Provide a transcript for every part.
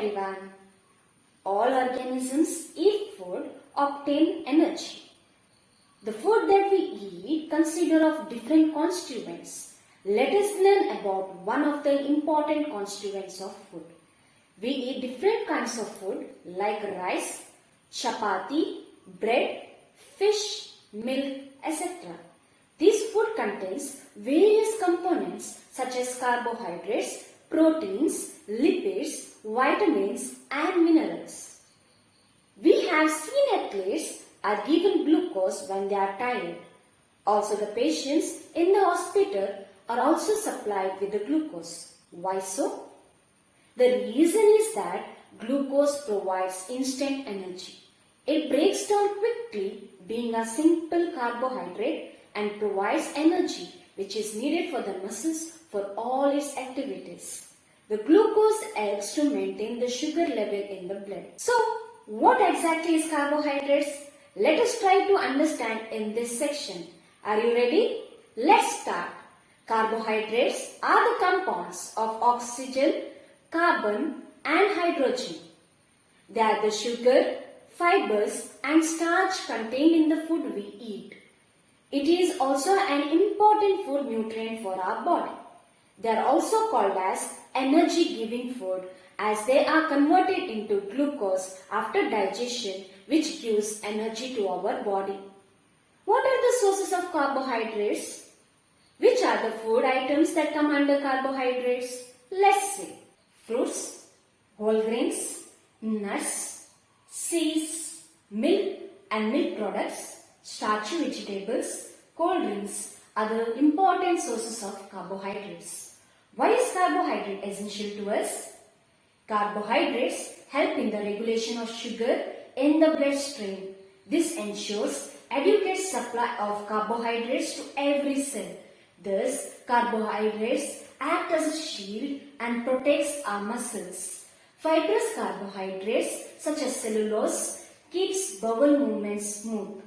everyone. All organisms eat food, obtain energy. The food that we eat consists of different constituents. Let us learn about one of the important constituents of food. We eat different kinds of food like rice, chapati, bread, fish, milk, etc. This food contains various components such as carbohydrates, proteins, lipids, vitamins and minerals. We have seen athletes are given glucose when they are tired. Also the patients in the hospital are also supplied with the glucose. Why so? The reason is that glucose provides instant energy. It breaks down quickly being a simple carbohydrate and provides energy which is needed for the muscles for all its activities. The glucose helps to maintain the sugar level in the blood. So, what exactly is carbohydrates? Let us try to understand in this section. Are you ready? Let's start. Carbohydrates are the compounds of oxygen, carbon and hydrogen. They are the sugar, fibers and starch contained in the food we eat. It is also an important food nutrient for our body. They are also called as energy-giving food as they are converted into glucose after digestion, which gives energy to our body. What are the sources of carbohydrates? Which are the food items that come under carbohydrates? Let's see. Fruits, whole grains, nuts, seeds, milk and milk products, starchy vegetables, cold drinks are the important sources of carbohydrates. Why is carbohydrate essential to us? Carbohydrates help in the regulation of sugar in the bloodstream. This ensures adequate supply of carbohydrates to every cell. Thus, carbohydrates act as a shield and protects our muscles. Fibrous carbohydrates such as cellulose keeps bowel movements smooth.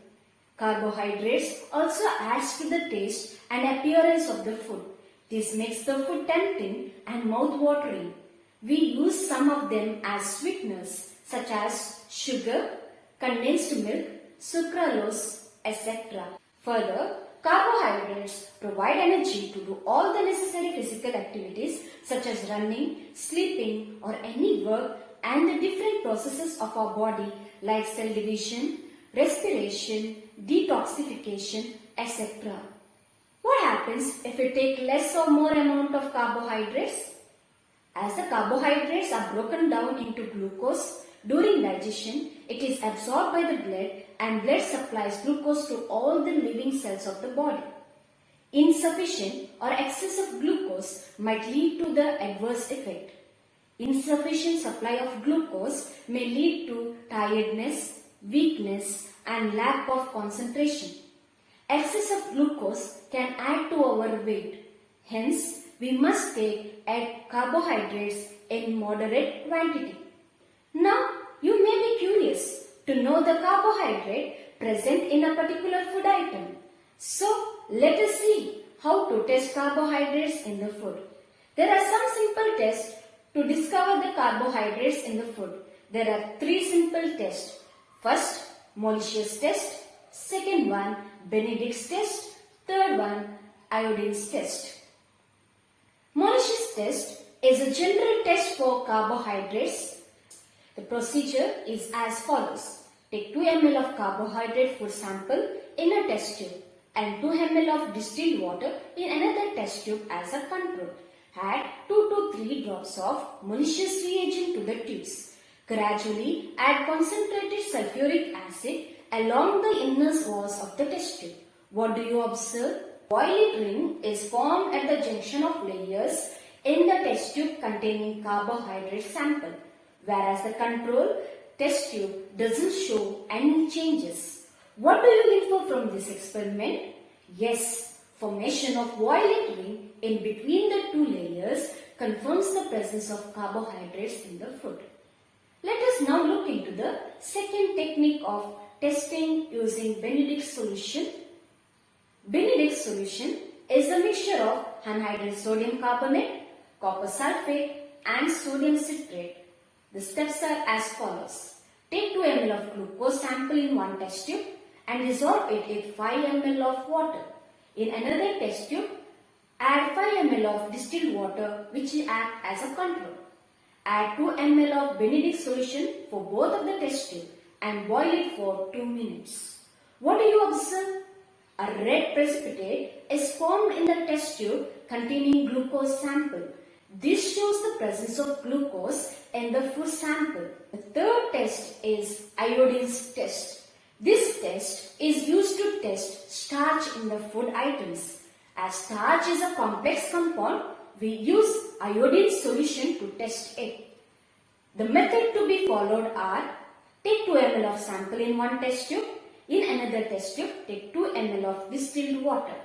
Carbohydrates also adds to the taste and appearance of the food. This makes the food tempting and mouth-watering. We use some of them as sweeteners such as sugar, condensed milk, sucralose, etc. Further, carbohydrates provide energy to do all the necessary physical activities such as running, sleeping or any work and the different processes of our body like cell division, respiration, detoxification, etc. What happens if we take less or more amount of carbohydrates? As the carbohydrates are broken down into glucose during digestion, it is absorbed by the blood and blood supplies glucose to all the living cells of the body. Insufficient or excess of glucose might lead to the adverse effect. Insufficient supply of glucose may lead to tiredness, weakness and lack of concentration. Excess of glucose can add to our weight. Hence, we must add carbohydrates in moderate quantity. Now, you may be curious to know the carbohydrate present in a particular food item. So, let us see how to test carbohydrates in the food. There are some simple tests to discover the carbohydrates in the food. There are three simple tests. First, Mollis's test. Second one, Benedict's test. Third one, Iodine's test. Mollis's test is a general test for carbohydrates. The procedure is as follows. Take 2 ml of carbohydrate food sample in a test tube and 2 ml of distilled water in another test tube as a control. Add 2 to 3 drops of Mollis's reagent to the tubes. Gradually add concentrated sulfuric acid along the inner walls of the test tube. What do you observe? Violet ring is formed at the junction of layers in the test tube containing carbohydrate sample, whereas the control test tube doesn't show any changes. What do you infer from this experiment? Yes, formation of violet ring in between the two layers confirms the presence of carbohydrates in the food. Let us now look into the second technique of testing using Benedict's solution. Benedict's solution is a mixture of anhydrous sodium carbonate, copper sulfate and sodium citrate. The steps are as follows. Take 2 ml of glucose sample in one test tube and dissolve it in 5 ml of water. In another test tube, add 5 ml of distilled water which will act as a control. Add 2 ml of Benedict solution for both of the test tube and boil it for 2 minutes. What do you observe? A red precipitate is formed in the test tube containing glucose sample. This shows the presence of glucose in the food sample. The third test is iodine's test. This test is used to test starch in the food items. As starch is a complex compound, we use iodine solution to test it. The method to be followed are: take 2 ml of sample in one test tube. In another test tube, take 2 ml of distilled water.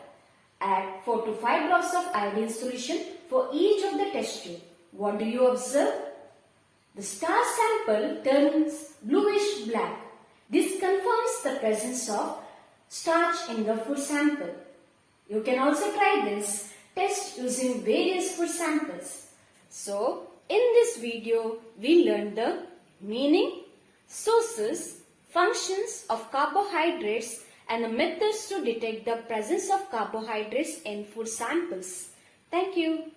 Add 4 to 5 drops of iodine solution for each of the test tube. What do you observe? The starch sample turns bluish black. This confirms the presence of starch in the food sample. You can also try this test using various food samples. So, in this video, we learned the meaning, sources, functions of carbohydrates and the methods to detect the presence of carbohydrates in food samples. Thank you.